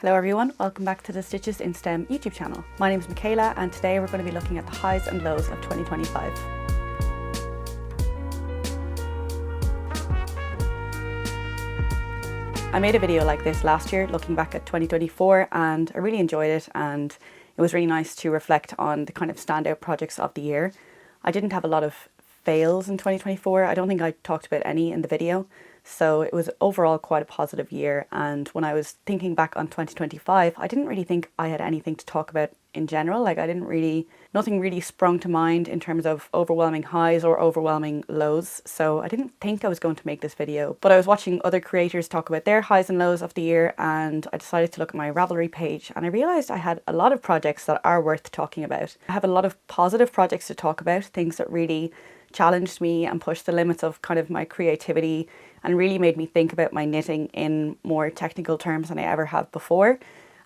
Hello everyone, welcome back to the Stitches in STEM YouTube channel. My name is Michaela and today we're going to be looking at the highs and lows of 2025. I made a video like this last year looking back at 2024 and I really enjoyed it, and it was really nice to reflect on the kind of standout projects of the year. I didn't have a lot of fails in 2024. I don't think I talked about any in the video. So it was overall quite a positive year, and when I was thinking back on 2025, I didn't really think I had anything to talk about in general. Nothing really sprung to mind in terms of overwhelming highs or overwhelming lows. So I didn't think I was going to make this video, but I was watching other creators talk about their highs and lows of the year, and I decided to look at my Ravelry page and I realised I had a lot of projects that are worth talking about. I have a lot of positive projects to talk about, things that really challenged me and pushed the limits of kind of my creativity and really made me think about my knitting in more technical terms than I ever have before.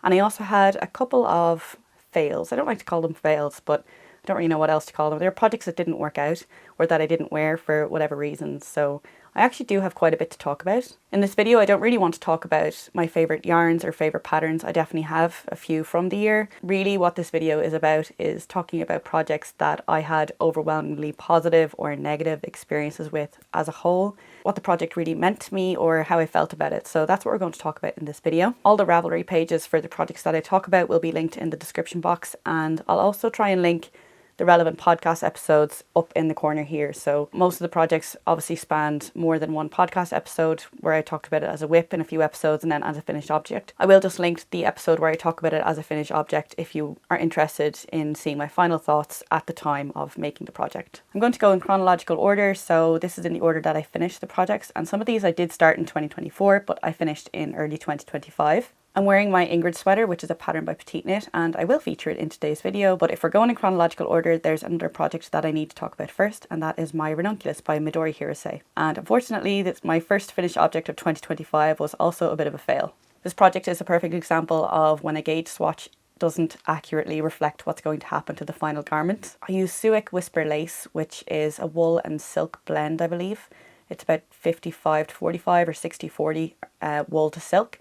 And I also had a couple of fails. I don't like to call them fails, but I don't really know what else to call them. They're projects that didn't work out or that I didn't wear for whatever reasons. So I actually do have quite a bit to talk about. In this video, I don't really want to talk about my favourite yarns or favourite patterns. I definitely have a few from the year. Really what this video is about is talking about projects that I had overwhelmingly positive or negative experiences with as a whole, what the project really meant to me or how I felt about it. So that's what we're going to talk about in this video. All the Ravelry pages for the projects that I talk about will be linked in the description box, and I'll also try and link the relevant podcast episodes up in the corner here. So most of the projects obviously spanned more than one podcast episode where I talked about it as a whip in a few episodes and then as a finished object. I will just link the episode where I talk about it as a finished object if you are interested in seeing my final thoughts at the time of making the project. I'm going to go in chronological order, so this is in the order that I finished the projects, and some of these I did start in 2024 but I finished in early 2025. I'm wearing my Ingred sweater, which is a pattern by Petite Knit, and I will feature it in today's video, but if we're going in chronological order, there's another project that I need to talk about first, and that is my Renunculus by Midori Hirose. And unfortunately, my first finished object of 2025 was also a bit of a fail. This project is a perfect example of when a gauge swatch doesn't accurately reflect what's going to happen to the final garment. I use Suic Whisper Lace, which is a wool and silk blend, I believe. It's about 55 to 45 or 60-40 wool to silk.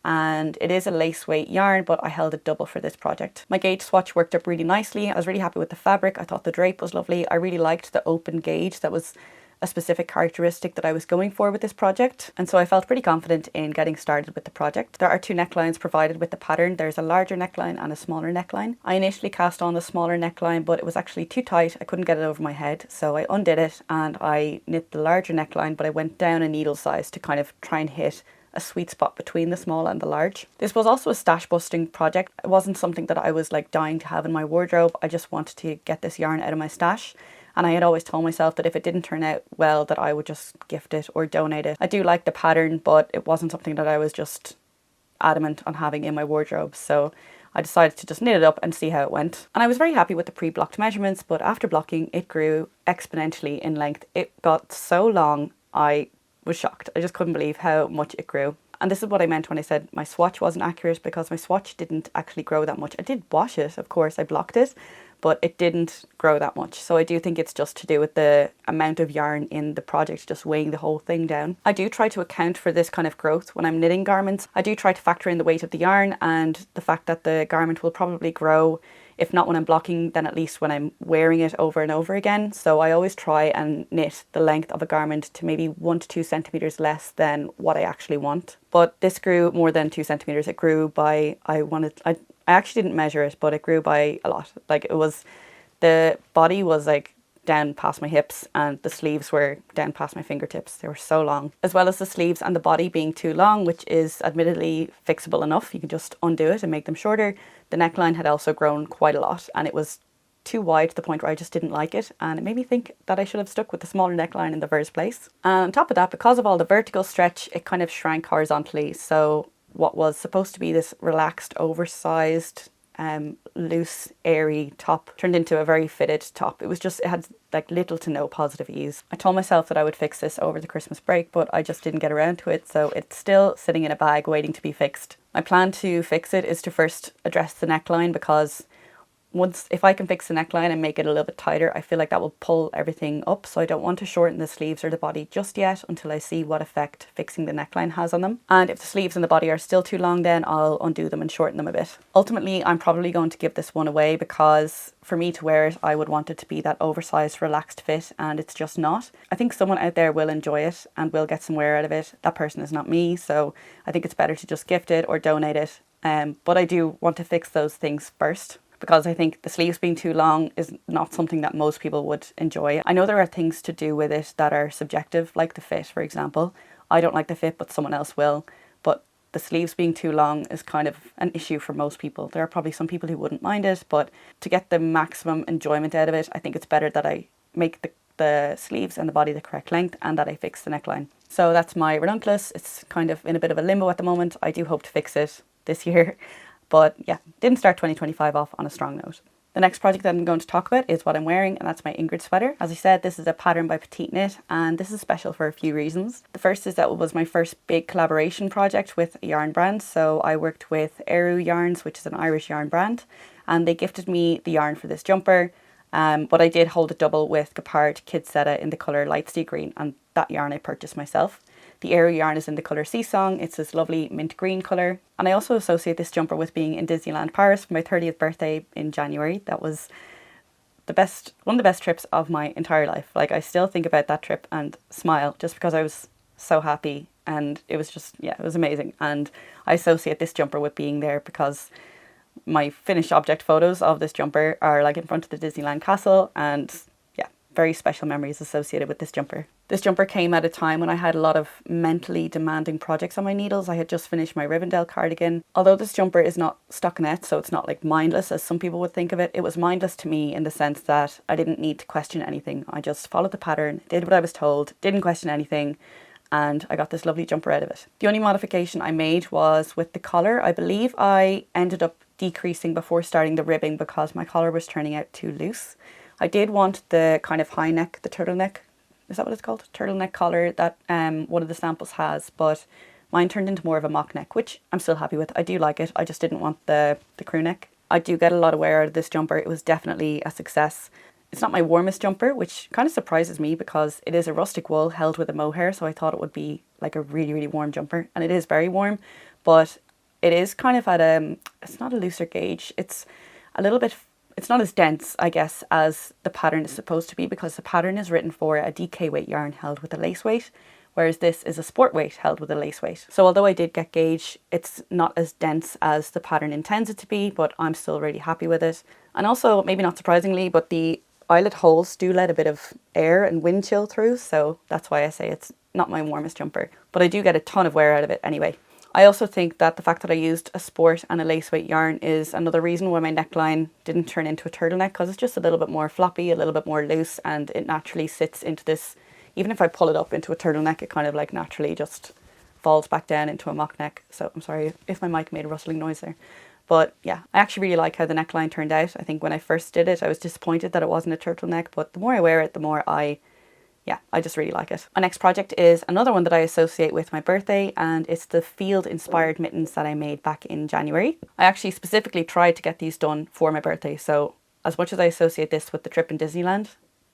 And it is a lace weight yarn, but I held it double for this project. My gauge swatch worked up really nicely. I was really happy with the fabric. I thought the drape was lovely. I really liked the open gauge. That was a specific characteristic that I was going for with this project. And so I felt pretty confident in getting started with the project. There are two necklines provided with the pattern. There's a larger neckline and a smaller neckline. I initially cast on the smaller neckline, but it was actually too tight. I couldn't get it over my head. So I undid it and I knit the larger neckline, but I went down a needle size to kind of try and hit a sweet spot between the small and the large. This was also a stash busting project. It wasn't something that I was like dying to have in my wardrobe. I just wanted to get this yarn out of my stash. And I had always told myself that if it didn't turn out well, that I would just gift it or donate it. I do like the pattern, but it wasn't something that I was just adamant on having in my wardrobe. So I decided to just knit it up and see how it went. And I was very happy with the pre-blocked measurements, but after blocking, it grew exponentially in length. It got so long, I was shocked. I just couldn't believe how much it grew. And this is what I meant when I said my swatch wasn't accurate, because my swatch didn't actually grow that much. I did wash it, of course, I blocked it, but it didn't grow that much. So I do think it's just to do with the amount of yarn in the project just weighing the whole thing down. I do try to account for this kind of growth when I'm knitting garments. I do try to factor in the weight of the yarn and the fact that the garment will probably grow, if not when I'm blocking, then at least when I'm wearing it over and over again. So I always try and knit the length of a garment to maybe 1 to 2 centimeters less than what I actually want. But this grew more than 2 centimeters. It grew by, I actually didn't measure it, but it grew by a lot. Like the body was like down past my hips and the sleeves were down past my fingertips. They were so long. As well as the sleeves and the body being too long, which is admittedly fixable enough. You can just undo it and make them shorter. The neckline had also grown quite a lot and it was too wide to the point where I just didn't like it, and it made me think that I should have stuck with the smaller neckline in the first place. And on top of that, because of all the vertical stretch, it kind of shrank horizontally. So what was supposed to be this relaxed, oversized, loose, airy top turned into a very fitted top. It had like little to no positive ease. I told myself that I would fix this over the Christmas break, but I just didn't get around to it, so it's still sitting in a bag waiting to be fixed. My plan to fix it is to first address the neckline, because if I can fix the neckline and make it a little bit tighter, I feel like that will pull everything up. So I don't want to shorten the sleeves or the body just yet until I see what effect fixing the neckline has on them. And if the sleeves and the body are still too long, then I'll undo them and shorten them a bit. Ultimately, I'm probably going to give this one away because for me to wear it, I would want it to be that oversized, relaxed fit, and it's just not. I think someone out there will enjoy it and will get some wear out of it. That person is not me, so I think it's better to just gift it or donate it. But I do want to fix those things first, because I think the sleeves being too long is not something that most people would enjoy. I know there are things to do with it that are subjective, like the fit, for example. I don't like the fit, but someone else will. But the sleeves being too long is kind of an issue for most people. There are probably some people who wouldn't mind it, but to get the maximum enjoyment out of it, I think it's better that I make the sleeves and the body the correct length and that I fix the neckline. So that's my Renunculus. It's kind of in a bit of a limbo at the moment. I do hope to fix it this year. But yeah, didn't start 2025 off on a strong note. The next project that I'm going to talk about is what I'm wearing, and that's my Ingred sweater. As I said, this is a pattern by Petite Knit, and this is special for a few reasons. The first is that it was my first big collaboration project with a yarn brand. So I worked with Eru Yarns, which is an Irish yarn brand, and they gifted me the yarn for this jumper. But I did hold it double with Gepard Kidsetta in the colour light sea green, and that yarn I purchased myself. The Eru yarn is in the colour Sea Song. It's this lovely mint green colour. And I also associate this jumper with being in Disneyland Paris for my 30th birthday in January. That was one of the best trips of my entire life. Like, I still think about that trip and smile just because I was so happy, and it was just, yeah, it was amazing. And I associate this jumper with being there because my finished object photos of this jumper are like in front of the Disneyland castle, and yeah, very special memories associated with this jumper. This jumper came at a time when I had a lot of mentally demanding projects on my needles. I had just finished my Rivendell cardigan. Although this jumper is not stockinette, so it's not like mindless as some people would think of it, it was mindless to me in the sense that I didn't need to question anything. I just followed the pattern, did what I was told, didn't question anything, and I got this lovely jumper out of it. The only modification I made was with the collar. I believe I ended up decreasing before starting the ribbing because my collar was turning out too loose. I did want the kind of high neck, the turtleneck, is that what it's called? Turtleneck collar that one of the samples has, but mine turned into more of a mock neck, which I'm still happy with. I do like it. I just didn't want the crew neck. I do get a lot of wear out of this jumper. It was definitely a success. It's not my warmest jumper, which kind of surprises me because it is a rustic wool held with a mohair, so I thought it would be like a really, really warm jumper, and it is very warm, but it is kind of at it's not a looser gauge. It's a little bit, it's not as dense, I guess, as the pattern is supposed to be, because the pattern is written for a DK weight yarn held with a lace weight, whereas this is a sport weight held with a lace weight. So although I did get gauge, it's not as dense as the pattern intends it to be, but I'm still really happy with it. And also, maybe not surprisingly, but the eyelet holes do let a bit of air and wind chill through, so that's why I say it's not my warmest jumper. But I do get a ton of wear out of it anyway. I also think that the fact that I used a sport and a lace weight yarn is another reason why my neckline didn't turn into a turtleneck, because it's just a little bit more floppy, a little bit more loose, and it naturally sits into this, even if I pull it up into a turtleneck, it kind of like naturally just falls back down into a mock neck. So I'm sorry if my mic made a rustling noise there. But yeah, I actually really like how the neckline turned out. I think when I first did it, I was disappointed that it wasn't a turtleneck, but the more I wear it, the more I just really like it. My next project is another one that I associate with my birthday, and it's the field inspired mittens that I made back in January. I actually specifically tried to get these done for my birthday, so as much as I associate this with the trip in Disneyland,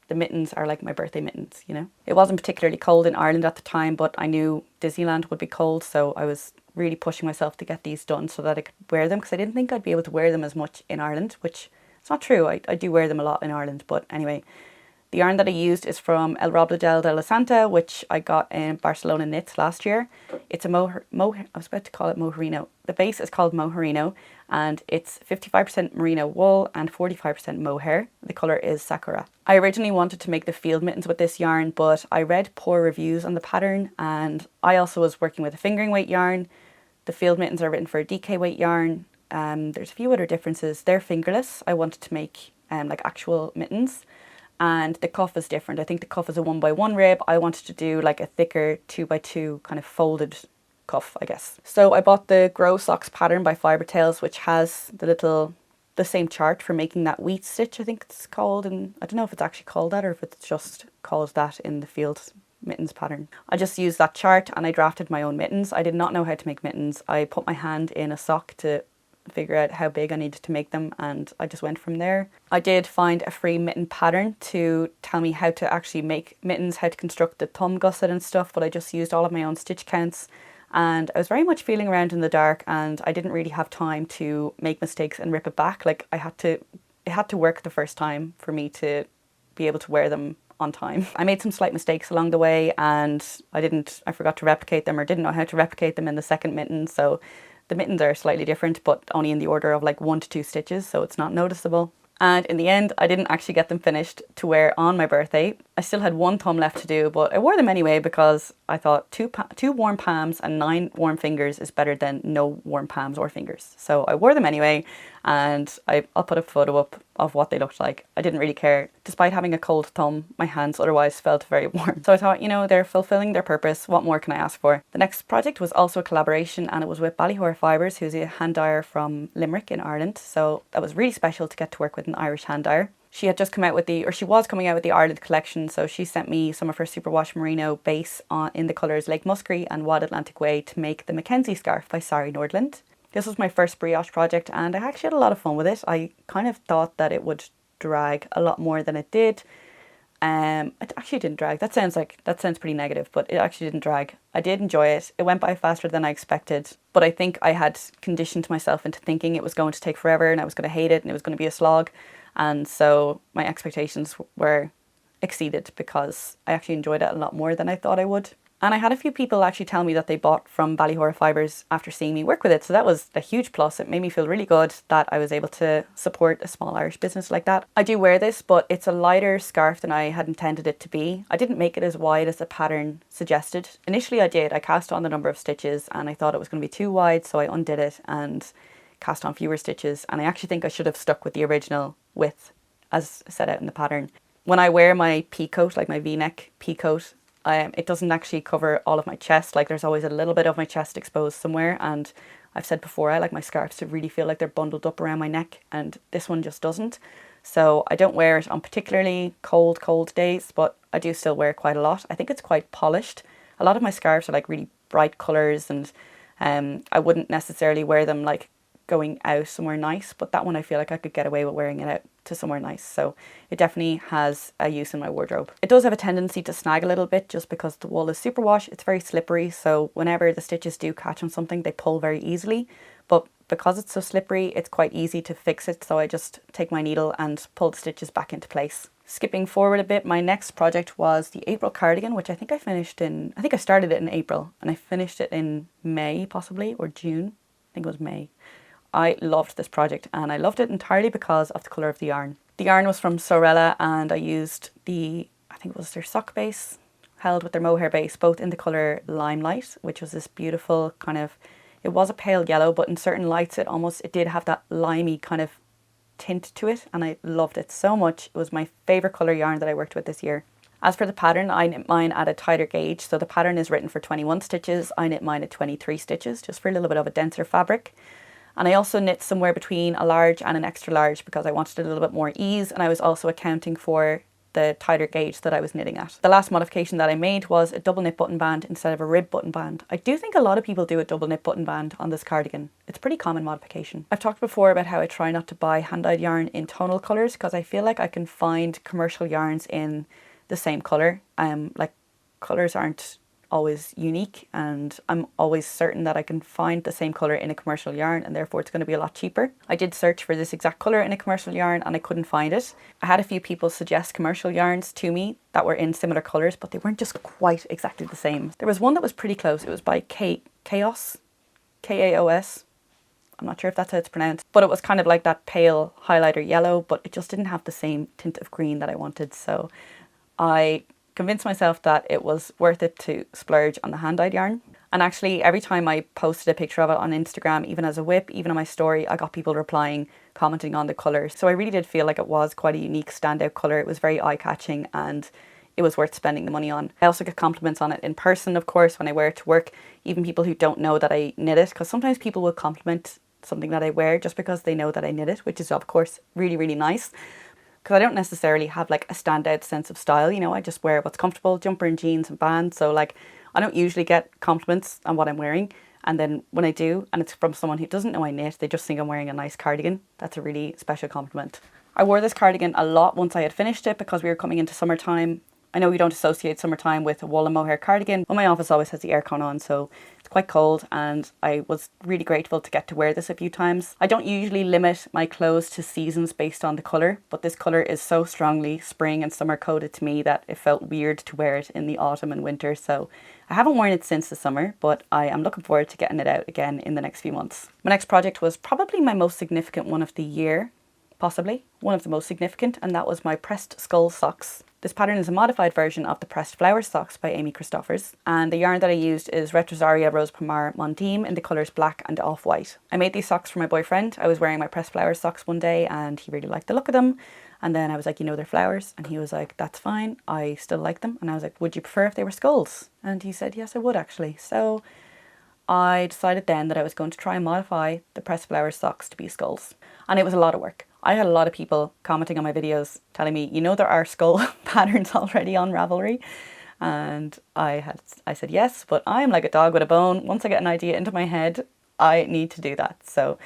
the mittens are like my birthday mittens, you know? It wasn't particularly cold in Ireland at the time, but I knew Disneyland would be cold, so I was really pushing myself to get these done so that I could wear them, because I didn't think I'd be able to wear them as much in Ireland, which it's not true. I do wear them a lot in Ireland, but anyway. The yarn that I used is from El Robledel de la Santa, which I got in Barcelona Knits last year. It's a I was about to call it moherino. The base is called moherino, and it's 55% merino wool and 45% mohair. The colour is Sakura. I originally wanted to make the field mittens with this yarn, but I read poor reviews on the pattern, and I also was working with a fingering weight yarn. The field mittens are written for a DK weight yarn. There's a few other differences. They're fingerless. I wanted to make like actual mittens. And the cuff is different. I think the cuff is a 1x1 rib. I wanted to do like a thicker 2x2 kind of folded cuff, I guess. So I bought the Grow Socks pattern by Fibre Tales, which has the same chart for making that wheat stitch, I think it's called. And I don't know if it's actually called that or if it's just called that in the field mittens pattern. I just used that chart and I drafted my own mittens. I did not know how to make mittens. I put my hand in a sock to figure out how big I needed to make them, and I just went from there. I did find a free mitten pattern to tell me how to actually make mittens, how to construct the thumb gusset and stuff, but I just used all of my own stitch counts, and I was very much feeling around in the dark, and I didn't really have time to make mistakes and rip it back. Like it had to work the first time for me to be able to wear them on time. I made some slight mistakes along the way, and I forgot to replicate them, or didn't know how to replicate them in the second mitten. So the mittens are slightly different, but only in the order of like 1 to 2 stitches, so it's not noticeable. And in the end, I didn't actually get them finished to wear on my birthday. I still had 1 thumb left to do, but I wore them anyway because I thought two warm palms and 9 warm fingers is better than no warm palms or fingers. So I wore them anyway, and I'll put a photo up of what they looked like. I didn't really care. Despite having a cold thumb, my hands otherwise felt very warm. So I thought, you know, they're fulfilling their purpose. What more can I ask for? The next project was also a collaboration, and it was with Ballyhore Fibres, who's a hand dyer from Limerick in Ireland. So that was really special to get to work with an Irish hand dyer. She had just come out with she was coming out with the Ireland collection, so she sent me some of her superwash merino base in the colours Lake Muskerry and Wild Atlantic Way to make the McKenzie scarf by Sari Nordland. This was my first brioche project, and I actually had a lot of fun with it. I kind of thought that it would drag a lot more than it did. It actually didn't drag. That sounds pretty negative, but it actually didn't drag. I did enjoy it. It went by faster than I expected, but I think I had conditioned myself into thinking it was going to take forever and I was going to hate it and it was going to be a slog. And so my expectations were exceeded because I actually enjoyed it a lot more than I thought I would. And I had a few people actually tell me that they bought from Ballyhore Fibres after seeing me work with it. So that was a huge plus. It made me feel really good that I was able to support a small Irish business like that. I do wear this, but it's a lighter scarf than I had intended it to be. I didn't make it as wide as the pattern suggested. Initially I did. I cast on the number of stitches and I thought it was going to be too wide, so I undid it and cast on fewer stitches. And I actually think I should have stuck with the original width as set out in the pattern. When I wear my pea-coat, like my V-neck pea-coat, it doesn't actually cover all of my chest. Like there's always a little bit of my chest exposed somewhere, and I've said before I like my scarves to really feel like they're bundled up around my neck, and this one just doesn't. So I don't wear it on particularly cold days, but I do still wear it quite a lot. I think it's quite polished. A lot of my scarves are like really bright colours, and I wouldn't necessarily wear them like going out somewhere nice, but that one I feel like I could get away with wearing it out to somewhere nice. So it definitely has a use in my wardrobe. It does have a tendency to snag a little bit just because the wool is superwash. It's very slippery, so whenever the stitches do catch on something, they pull very easily. But because it's so slippery, it's quite easy to fix it, so I just take my needle and pull the stitches back into place. Skipping forward a bit, my next project was the April cardigan, which I think I started it in April and I finished it in May possibly, or June. I think it was May. I loved this project, and I loved it entirely because of the colour of the yarn. The yarn was from Sorella, and I used I think it was their sock base, held with their mohair base, both in the colour Limelight, which was this beautiful kind of, it was a pale yellow, but in certain lights it did have that limey kind of tint to it, and I loved it so much. It was my favourite colour yarn that I worked with this year. As for the pattern, I knit mine at a tighter gauge, so the pattern is written for 21 stitches. I knit mine at 23 stitches, just for a little bit of a denser fabric. And I also knit somewhere between a large and an extra large because I wanted a little bit more ease, and I was also accounting for the tighter gauge that I was knitting at. The last modification that I made was a double knit button band instead of a rib button band. I do think a lot of people do a double knit button band on this cardigan. It's a pretty common modification. I've talked before about how I try not to buy hand-dyed yarn in tonal colours because I feel like I can find commercial yarns in the same colour. Like colours aren't always unique, and I'm always certain that I can find the same colour in a commercial yarn, and therefore it's going to be a lot cheaper. I did search for this exact colour in a commercial yarn and I couldn't find it. I had a few people suggest commercial yarns to me that were in similar colours, but they weren't just quite exactly the same. There was one that was pretty close. It was by Chaos, K-A-O-S. I'm not sure if that's how it's pronounced, but it was kind of like that pale highlighter yellow, but it just didn't have the same tint of green that I wanted. So I convinced myself that it was worth it to splurge on the hand-dyed yarn. And actually every time I posted a picture of it on Instagram, even as a whip, even on my story, I got people replying, commenting on the colour. So I really did feel like it was quite a unique standout colour. It was very eye-catching and it was worth spending the money on. I also get compliments on it in person, of course, when I wear it to work, even people who don't know that I knit it, because sometimes people will compliment something that I wear just because they know that I knit it, which is of course really, really nice. Because I don't necessarily have like a standout sense of style, you know, I just wear what's comfortable, jumper and jeans and bands. So like I don't usually get compliments on what I'm wearing. And then when I do, and it's from someone who doesn't know I knit, they just think I'm wearing a nice cardigan. That's a really special compliment. I wore this cardigan a lot once I had finished it because we were coming into summertime. I know we don't associate summertime with a wool and mohair cardigan, but my office always has the aircon on, so it's quite cold, and I was really grateful to get to wear this a few times. I don't usually limit my clothes to seasons based on the colour, but this colour is so strongly spring and summer coded to me that it felt weird to wear it in the autumn and winter, so I haven't worn it since the summer, but I am looking forward to getting it out again in the next few months. My next project was probably my most significant one of the year, possibly one of the most significant, and that was my pressed skull socks. This pattern is a modified version of the pressed flower socks by Amy Christoffers, and the yarn that I used is Retrosaria Rose Pomar Mondim in the colours black and off-white. I made these socks for my boyfriend. I was wearing my pressed flower socks one day and he really liked the look of them, and then I was like, you know, they're flowers, and he was like, that's fine, I still like them. And I was like, would you prefer if they were skulls? And he said, yes, I would actually. So I decided then that I was going to try and modify the pressed flower socks to be skulls, and it was a lot of work. I had a lot of people commenting on my videos telling me, you know, there are skull patterns already on Ravelry. And I said yes, but I'm like a dog with a bone. Once I get an idea into my head, I need to do that. So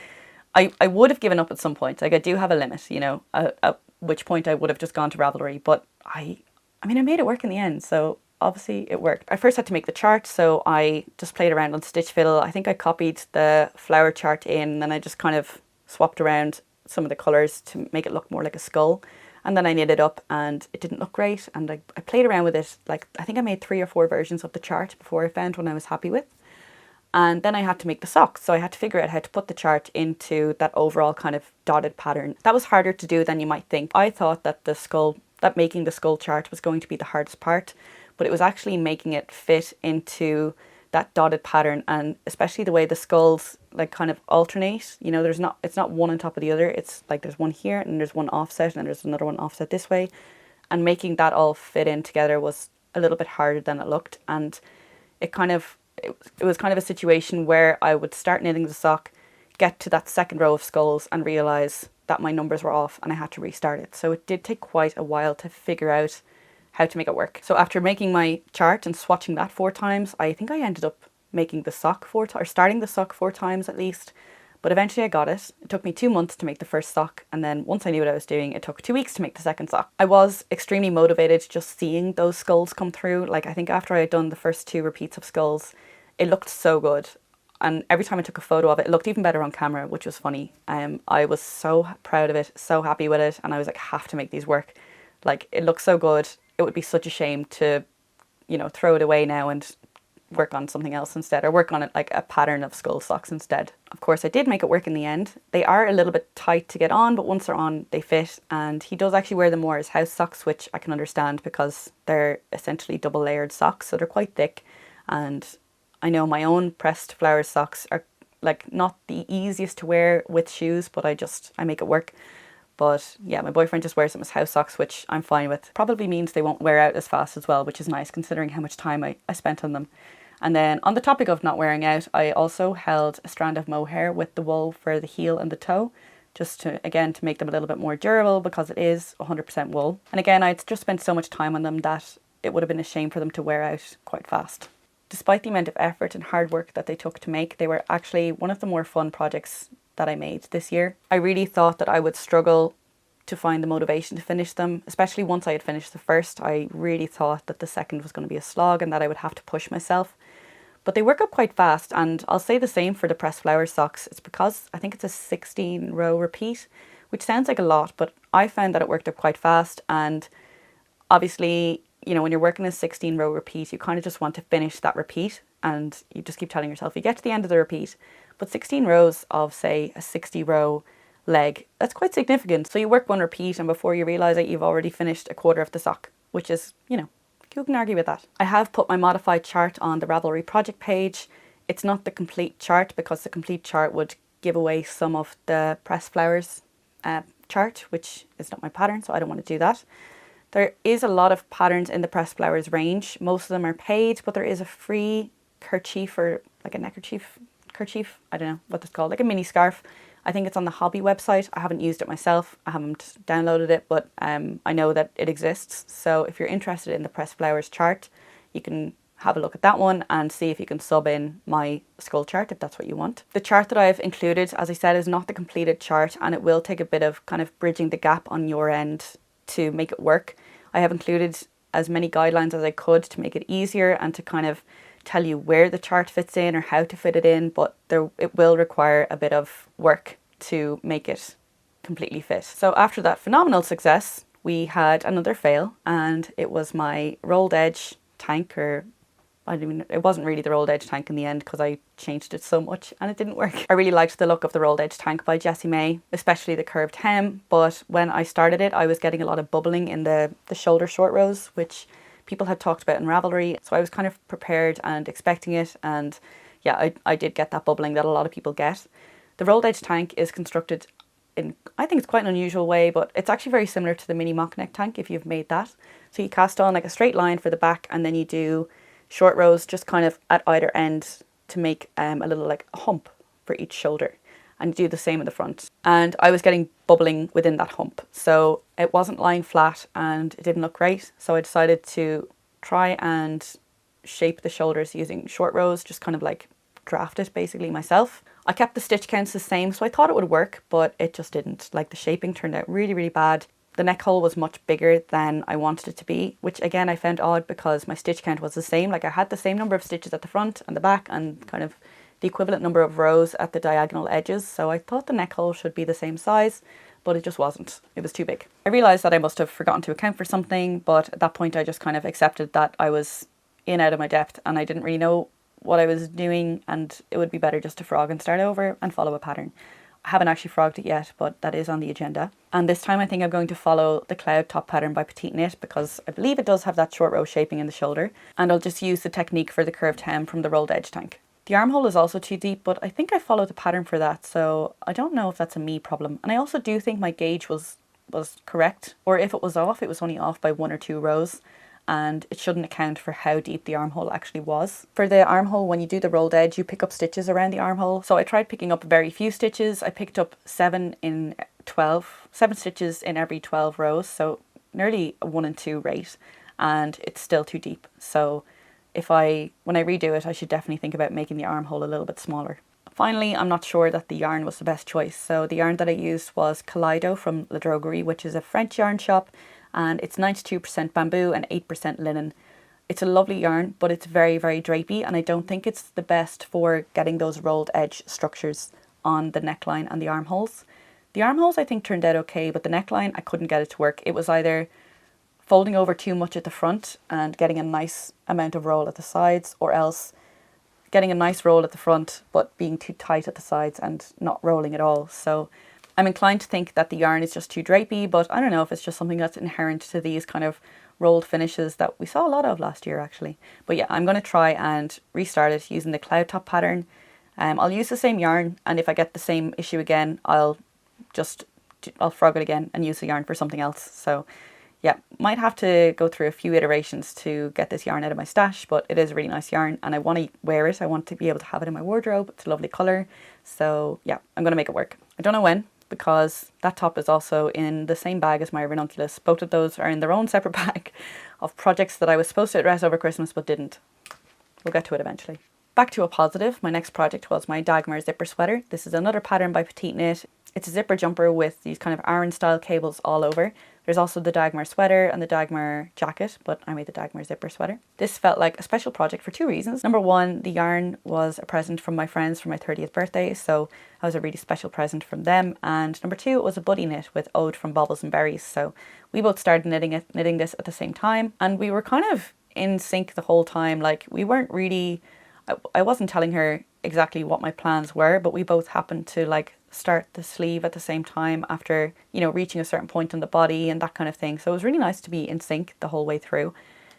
I would have given up at some point. Like, I do have a limit, you know, at which point I would have just gone to Ravelry. But I mean, I made it work in the end. So obviously it worked. I first had to make the chart, so I just played around on stitch fiddle. I think I copied the flower chart in, and then I just kind of swapped around some of the colours to make it look more like a skull, and then I knit it up and it didn't look great, and I played around with it. Like, I think I made 3 or 4 versions of the chart before I found one I was happy with, and then I had to make the socks, so I had to figure out how to put the chart into that overall kind of dotted pattern. That was harder to do than you might think. I thought that making the skull chart was going to be the hardest part, but it was actually making it fit into that dotted pattern, and especially the way the skulls like kind of alternate. You know, it's not one on top of the other. It's like there's one here and there's one offset and then there's another one offset this way, and making that all fit in together was a little bit harder than it looked. And it was kind of a situation where I would start knitting the sock, get to that second row of skulls and realize that my numbers were off and I had to restart it. So it did take quite a while to figure out how to make it work. So after making my chart and swatching that 4 times, I think I ended up making the sock 4 times, or starting the sock 4 times at least. But eventually I got it. It took me 2 months to make the first sock, and then once I knew what I was doing, it took 2 weeks to make the second sock. I was extremely motivated just seeing those skulls come through. Like, I think after I had done the first 2 repeats of skulls, it looked so good. And every time I took a photo of it, it looked even better on camera, which was funny. I was so proud of it, so happy with it, and I was like, have to make these work. Like, it looks so good. It would be such a shame to, you know, throw it away now and work on something else instead, or work on it like a pattern of skull socks instead. Of course, I did make it work in the end. They are a little bit tight to get on, but once they're on, they fit. And he does actually wear them more as house socks, which I can understand because they're essentially double layered socks, so they're quite thick. And I know my own pressed flower socks are like not the easiest to wear with shoes, but I make it work. But yeah, my boyfriend just wears them as house socks, which I'm fine with. Probably means they won't wear out as fast as well, which is nice considering how much time I spent on them. And then on the topic of not wearing out, I also held a strand of mohair with the wool for the heel and the toe, just to make them a little bit more durable, because it is 100% wool. And again, I'd just spent so much time on them that it would have been a shame for them to wear out quite fast. Despite the amount of effort and hard work that they took to make, they were actually one of the more fun projects that I made this year. I really thought that I would struggle to find the motivation to finish them, especially once I had finished the first. I really thought that the second was going to be a slog and that I would have to push myself. But they work up quite fast, and I'll say the same for the pressed flower socks. It's because I think it's a 16 row repeat, which sounds like a lot, but I found that it worked up quite fast. And obviously, you know, when you're working a 16 row repeat, you kind of just want to finish that repeat, and you just keep telling yourself you get to the end of the repeat. But 16 rows of, say, a 60 row leg, that's quite significant. So you work one repeat, and before you realise it, you've already finished a quarter of the sock, which is, you know, who can argue with that? I have put my modified chart on the Ravelry project page. It's not the complete chart, because the complete chart would give away some of the pressed flowers chart, which is not my pattern, so I don't want to do that. There is a lot of patterns in the pressed flowers range. Most of them are paid, but there is a free kerchief, or like a neckerchief, kerchief, I don't know what that's called, like a mini scarf. I think it's on the hobby website. I haven't used it myself. I haven't downloaded it, but I know that it exists. So if you're interested in the pressed flowers chart, you can have a look at that one and see if you can sub in my skull chart if that's what you want. The chart that I've included, as I said, is not the completed chart, and it will take a bit of kind of bridging the gap on your end to make it work. I have included as many guidelines as I could to make it easier and to kind of tell you where the chart fits in or how to fit it in, but it will require a bit of work to make it completely fit. So after that phenomenal success, we had another fail, and it was my rolled edge tank, or it wasn't really the rolled edge tank in the end because I changed it so much and it didn't work. I really liked the look of the rolled edge tank by Jessie May, especially the curved hem, but when I started it I was getting a lot of bubbling in the shoulder short rows, which people had talked about in Ravelry, so I was kind of prepared and expecting it, and yeah, I did get that bubbling that a lot of people get. The rolled edge tank is constructed in, I think it's quite an unusual way, but it's actually very similar to the mini mock neck tank if you've made that. So you cast on like a straight line for the back, and then you do short rows just kind of at either end to make a little like hump for each shoulder, and you do the same in the front. And I was getting bubbling within that hump, so it wasn't lying flat and it didn't look great, so I decided to try and shape the shoulders using short rows, just kind of like draft it basically myself. I kept the stitch counts the same, so I thought it would work, but it just didn't. Like, the shaping turned out really, really bad. The neck hole was much bigger than I wanted it to be, which again I found odd because my stitch count was the same. Like, I had the same number of stitches at the front and the back and kind of the equivalent number of rows at the diagonal edges, so I thought the neck hole should be the same size, but it just wasn't. It was too big. I realised that I must have forgotten to account for something, but at that point I just kind of accepted that I was out of my depth and I didn't really know what I was doing, and it would be better just to frog and start over and follow a pattern. I haven't actually frogged it yet, but that is on the agenda. And this time I think I'm going to follow the cloud top pattern by Petite Knit because I believe it does have that short row shaping in the shoulder, and I'll just use the technique for the curved hem from the rolled edge tank. The armhole is also too deep, but I think I followed the pattern for that, so I don't know if that's a me problem. And I also do think my gauge was correct, or if it was off, it was only off by 1 or 2 rows. And it shouldn't account for how deep the armhole actually was. For the armhole, when you do the rolled edge, you pick up stitches around the armhole. So I tried picking up very few stitches. I picked up 7 stitches in every 12 rows, so nearly a 1 and 2 rate, and it's still too deep. So when I redo it, I should definitely think about making the armhole a little bit smaller. Finally, I'm not sure that the yarn was the best choice. So the yarn that I used was Kaleido from La Droguerie, which is a French yarn shop, and it's 92% bamboo and 8% linen. It's a lovely yarn, but it's very, very drapey, and I don't think it's the best for getting those rolled edge structures on the neckline and the armholes. The armholes I think turned out okay, but the neckline I couldn't get it to work. It was either folding over too much at the front and getting a nice amount of roll at the sides, or else getting a nice roll at the front but being too tight at the sides and not rolling at all. So I'm inclined to think that the yarn is just too drapey, but I don't know if it's just something that's inherent to these kind of rolled finishes that we saw a lot of last year actually. But yeah, I'm going to try and restart it using the cloud top pattern. I'll use the same yarn, and if I get the same issue again, I'll frog it again and use the yarn for something else. So yeah, might have to go through a few iterations to get this yarn out of my stash, but it is a really nice yarn and I want to wear it. I want to be able to have it in my wardrobe. It's a lovely colour. So yeah, I'm going to make it work. I don't know when, because that top is also in the same bag as my Renunculus. Both of those are in their own separate bag of projects that I was supposed to address over Christmas but didn't. We'll get to it eventually. Back to a positive, my next project was my Dagmar zipper sweater. This is another pattern by Petite Knit. It's a zipper jumper with these kind of Aran style cables all over. There's also the Dagmar sweater and the Dagmar jacket, but I made the Dagmar zipper sweater. This felt like a special project for 2 reasons. Number one, the yarn was a present from my friends for my 30th birthday, so that was a really special present from them. And number two, it was a buddy knit with Ode from Baubles and Berries. So we both started knitting this at the same time, and we were kind of in sync the whole time. Like, we weren't really, I wasn't telling her exactly what my plans were, but we both happened to like start the sleeve at the same time after, you know, reaching a certain point on the body and that kind of thing. So it was really nice to be in sync the whole way through.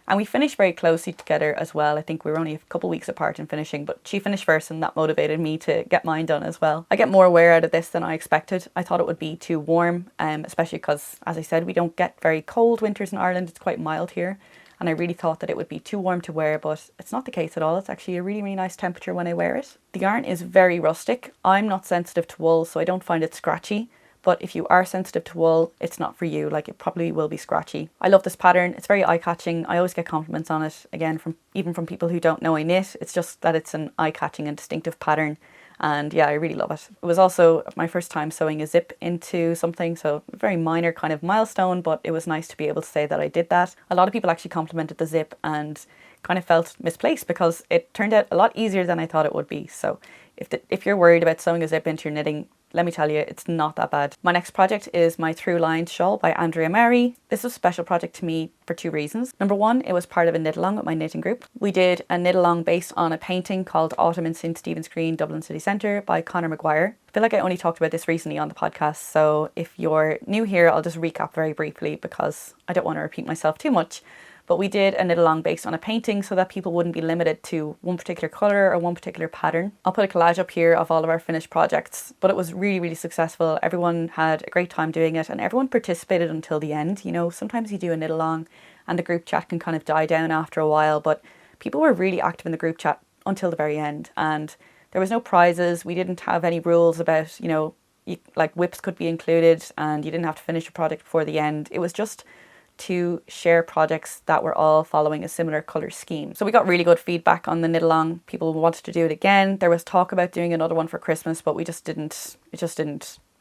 And we finished very closely together as well. I think we were only a couple weeks apart in finishing, but she finished first and that motivated me to get mine done as well. I get more wear out of this than I expected. I thought it would be too warm, especially because, as I said, we don't get very cold winters in Ireland. It's quite mild here. And I really thought that it would be too warm to wear, but it's not the case at all. It's actually a really, really nice temperature when I wear it. The yarn is very rustic. I'm not sensitive to wool, so I don't find it scratchy, but if you are sensitive to wool, it's not for you. Like, it probably will be scratchy. I love this pattern. It's very eye-catching. I always get compliments on it, again, even from people who don't know I knit. It's just that it's an eye-catching and distinctive pattern. And yeah, I really love it. It was also my first time sewing a zip into something, so a very minor kind of milestone, but it was nice to be able to say that I did that. A lot of people actually complimented the zip and kind of felt misplaced because it turned out a lot easier than I thought it would be. So if you're worried about sewing a zip into your knitting, let me tell you, it's not that bad. My next project is my Through Lines shawl by Andrea Mary. This was a special project to me for two reasons. Number one, it was part of a knit along with my knitting group. We did a knit along based on a painting called Autumn in St Stephen's Green, Dublin City Centre by Conor Maguire. I feel like I only talked about this recently on the podcast, so if you're new here, I'll just recap very briefly because I don't want to repeat myself too much. But we did a knit along based on a painting so that people wouldn't be limited to one particular colour or one particular pattern. I'll put a collage up here of all of our finished projects, but it was really, really successful. Everyone had a great time doing it and everyone participated until the end. You know, sometimes you do a knit along and the group chat can kind of die down after a while, but people were really active in the group chat until the very end. And there was no prizes. We didn't have any rules about, you know, like whips could be included and you didn't have to finish a project before the end. It was just to share projects that were all following a similar colour scheme. So we got really good feedback on the knit along. People wanted to do it again. There was talk about doing another one for Christmas, but it just didn't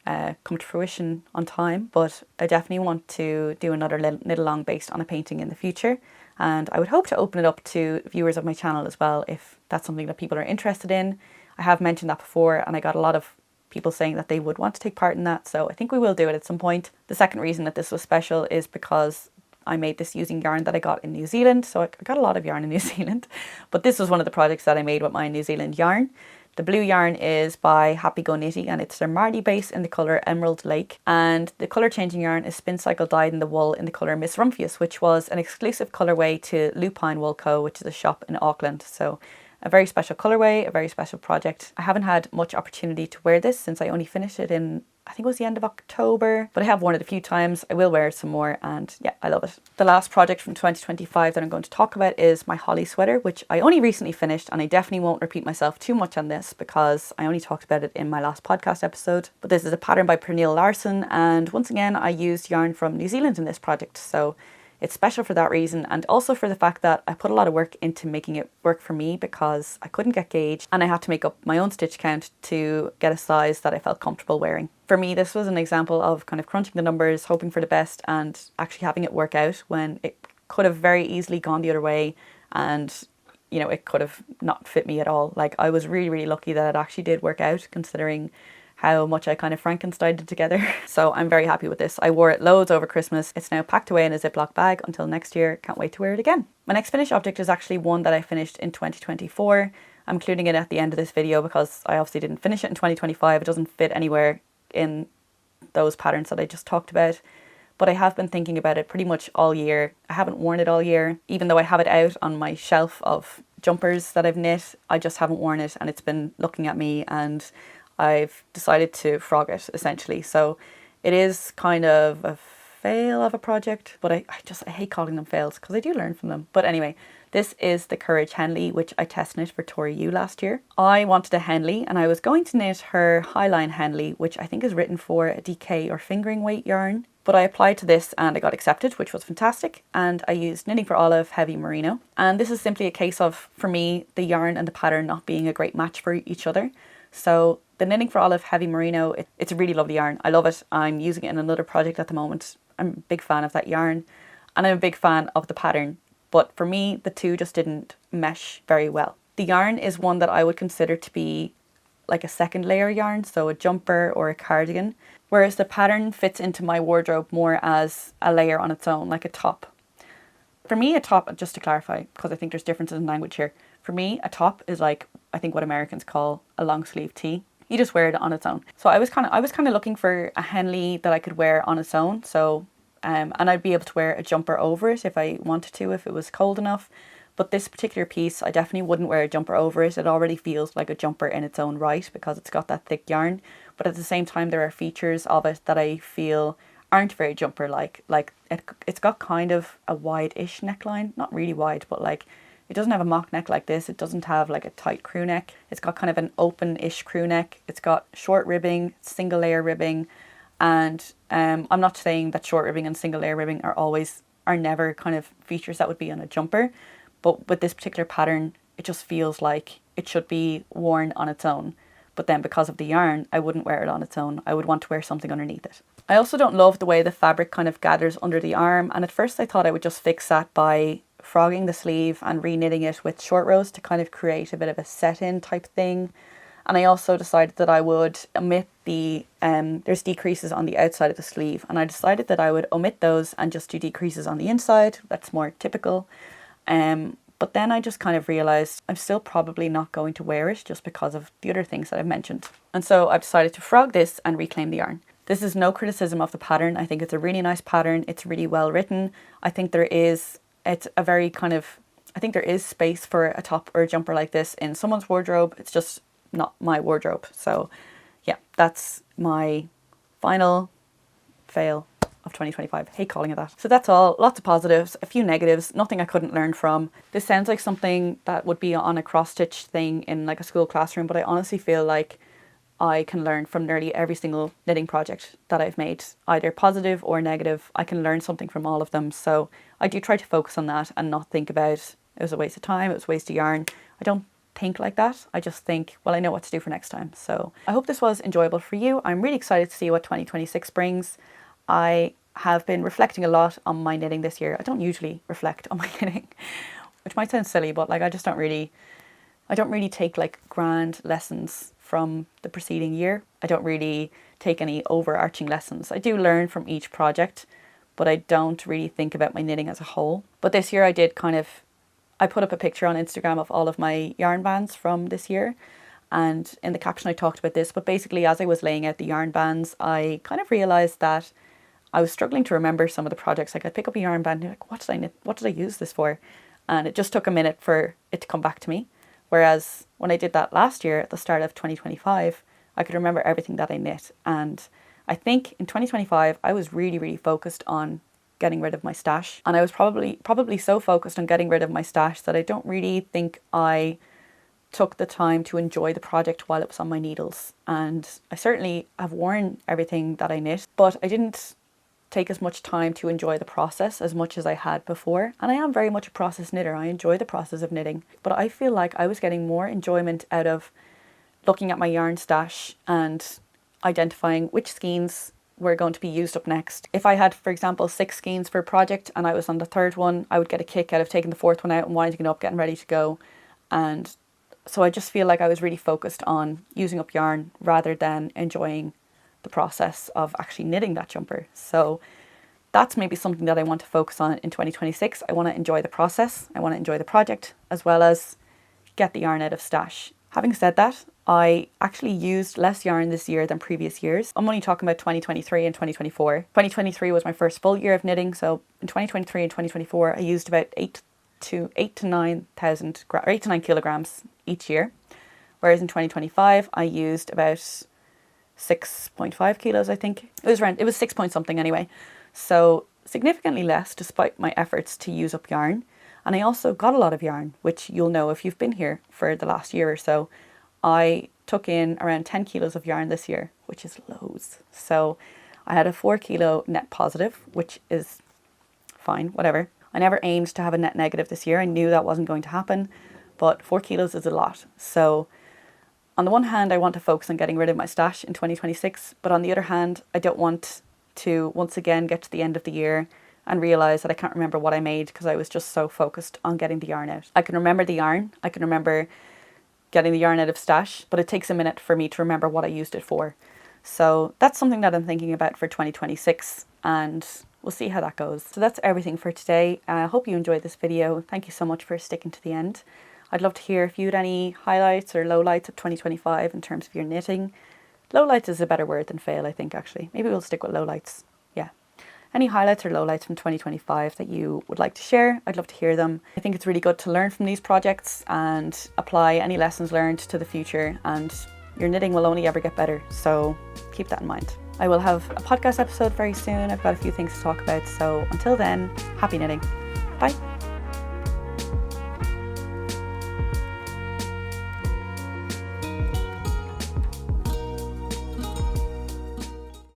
come to fruition on time. But I definitely want to do another knit along based on a painting in the future. And I would hope to open it up to viewers of my channel as well, if that's something that people are interested in. I have mentioned that before and I got a lot of people saying that they would want to take part in that, so I think we will do it at some point. The second reason that this was special is because I made this using yarn that I got in New Zealand, so I got a lot of yarn in New Zealand, but this was one of the projects that I made with my New Zealand yarn. The blue yarn is by Happy Go Knitty and it's their Marley base in the colour Emerald Lake, and the colour changing yarn is Spin Cycle dyed in the wool in the colour Miss Rumphius, which was an exclusive colourway to Lupine Wool Co, which is a shop in Auckland. So a very special colourway, a very special project. I haven't had much opportunity to wear this since I only finished it in, I think it was the end of October, but I have worn it a few times. I will wear it some more and yeah, I love it. The last project from 2025 that I'm going to talk about is my holly sweater, which I only recently finished, and I definitely won't repeat myself too much on this because I only talked about it in my last podcast episode. But this is a pattern by Pernille Larsen, and once again I used yarn from New Zealand in this project, so it's special for that reason, and also for the fact that I put a lot of work into making it work for me because I couldn't get gauge and I had to make up my own stitch count to get a size that I felt comfortable wearing. For me, this was an example of kind of crunching the numbers, hoping for the best, and actually having it work out when it could have very easily gone the other way and, you know, it could have not fit me at all. Like, I was really, really lucky that it actually did work out, considering how much I kind of Frankensteined it together. So I'm very happy with this. I wore it loads over Christmas. It's now packed away in a Ziploc bag until next year. Can't wait to wear it again. My next finished object is actually one that I finished in 2024. I'm including it at the end of this video because I obviously didn't finish it in 2025. It doesn't fit anywhere in those patterns that I just talked about. But I have been thinking about it pretty much all year. I haven't worn it all year, even though I have it out on my shelf of jumpers that I've knit. I just haven't worn it and it's been looking at me, and I've decided to frog it essentially. So it is kind of a fail of a project, but I hate calling them fails because I do learn from them. But anyway, this is the Courage Henley, which I test knit for Tori U last year. I wanted a Henley and I was going to knit her Highline Henley, which I think is written for a DK or fingering weight yarn. But I applied to this and I got accepted, which was fantastic. And I used Knitting for Olive Heavy Merino. And this is simply a case of, for me, the yarn and the pattern not being a great match for each other. So the Knitting for Olive Heavy Merino, it's a really lovely yarn. I love it. I'm using it in another project at the moment. I'm a big fan of that yarn and I'm a big fan of the pattern. But for me, the two just didn't mesh very well. The yarn is one that I would consider to be like a second layer yarn, so a jumper or a cardigan, whereas the pattern fits into my wardrobe more as a layer on its own, like a top. For me, a top, just to clarify, because I think there's differences in language here, for me, a top is like, I think what Americans call a long sleeve tee. You just wear it on its own. So I was kind of looking for a Henley that I could wear on its own. So, and I'd be able to wear a jumper over it if I wanted to, if it was cold enough. But this particular piece, I definitely wouldn't wear a jumper over it. It already feels like a jumper in its own right because it's got that thick yarn. But at the same time, there are features of it that I feel aren't very jumper-like. Like it's got kind of a wide-ish neckline. Not really wide, but like it doesn't have a mock neck like this. It doesn't have like a tight crew neck. It's got kind of an open-ish crew neck. It's got short ribbing, single layer ribbing. And I'm not saying that short ribbing and single layer ribbing are never kind of features that would be on a jumper, but with this particular pattern, it just feels like it should be worn on its own. But then because of the yarn, I wouldn't wear it on its own. I would want to wear something underneath it. I also don't love the way the fabric kind of gathers under the arm. And at first I thought I would just fix that by frogging the sleeve and re-knitting it with short rows to kind of create a bit of a set-in type thing. And I also decided that I would omit there's decreases on the outside of the sleeve. And I decided that I would omit those and just do decreases on the inside. That's more typical. But then I just kind of realised I'm still probably not going to wear it just because of the other things that I've mentioned. And so I've decided to frog this and reclaim the yarn. This is no criticism of the pattern. I think it's a really nice pattern. It's really well written. I think there is space for a top or a jumper like this in someone's wardrobe. It's just not my wardrobe. So yeah, that's my final fail of 2025. Hate calling it that. So that's all. Lots of positives, a few negatives, nothing I couldn't learn from. This sounds like something that would be on a cross-stitch thing in like a school classroom, but I honestly feel like I can learn from nearly every single knitting project that I've made, either positive or negative. I can learn something from all of them. So I do try to focus on that and not think about it was a waste of time, it was a waste of yarn. I don't think like that. I just think, well, I know what to do for next time. So I hope this was enjoyable for you. I'm really excited to see what 2026 brings. I have been reflecting a lot on my knitting this year. I don't usually reflect on my knitting, which might sound silly, but like I don't really take like grand lessons from the preceding year. I don't really take any overarching lessons. I do learn from each project, but I don't really think about my knitting as a whole. But this year I put up a picture on Instagram of all of my yarn bands from this year. And in the caption I talked about this, but basically as I was laying out the yarn bands, I kind of realised that I was struggling to remember some of the projects. Like I'd pick up a yarn band and be like, what did I knit? What did I use this for? And it just took a minute for it to come back to me. Whereas when I did that last year at the start of 2025, I could remember everything that I knit. And I think in 2025, I was really, really focused on getting rid of my stash. And I was probably so focused on getting rid of my stash that I don't really think I took the time to enjoy the project while it was on my needles. And I certainly have worn everything that I knit, but I didn't take as much time to enjoy the process as much as I had before. And I am very much a process knitter. I enjoy the process of knitting, but I feel like I was getting more enjoyment out of looking at my yarn stash and identifying which skeins were going to be used up next. If I had, for example, 6 skeins for a project and I was on the 3rd one, I would get a kick out of taking the 4th one out and winding it up, getting ready to go. And so I just feel like I was really focused on using up yarn rather than enjoying the process of actually knitting that jumper. So that's maybe something that I want to focus on in 2026. I want to enjoy the process. I want to enjoy the project as well as get the yarn out of stash. Having said that, I actually used less yarn this year than previous years. I'm only talking about 2023 and 2024. 2023 was my first full year of knitting. So in 2023 and 2024, I used about 8 to 9 kilograms each year. Whereas in 2025, I used about 6.5 kilos, I think. It was 6 point something anyway. So significantly less despite my efforts to use up yarn. And I also got a lot of yarn, which you'll know if you've been here for the last year or so. I took in around 10 kilos of yarn this year, which is loads. So I had a 4 kilo net positive, which is fine, whatever. I never aimed to have a net negative this year. I knew that wasn't going to happen, but 4 kilos is a lot. So on the one hand, I want to focus on getting rid of my stash in 2026, but on the other hand, I don't want to once again get to the end of the year and realise that I can't remember what I made because I was just so focused on getting the yarn out. I can remember the yarn, I can remember getting the yarn out of stash, but it takes a minute for me to remember what I used it for. So that's something that I'm thinking about for 2026 and we'll see how that goes. So that's everything for today. I hope you enjoyed this video. Thank you so much for sticking to the end. I'd love to hear if you had any highlights or lowlights of 2025 in terms of your knitting. Lowlights is a better word than fail, I think, actually. Maybe we'll stick with lowlights. Yeah. Any highlights or lowlights from 2025 that you would like to share, I'd love to hear them. I think it's really good to learn from these projects and apply any lessons learned to the future, and your knitting will only ever get better. So keep that in mind. I will have a podcast episode very soon. I've got a few things to talk about. So until then, happy knitting. Bye.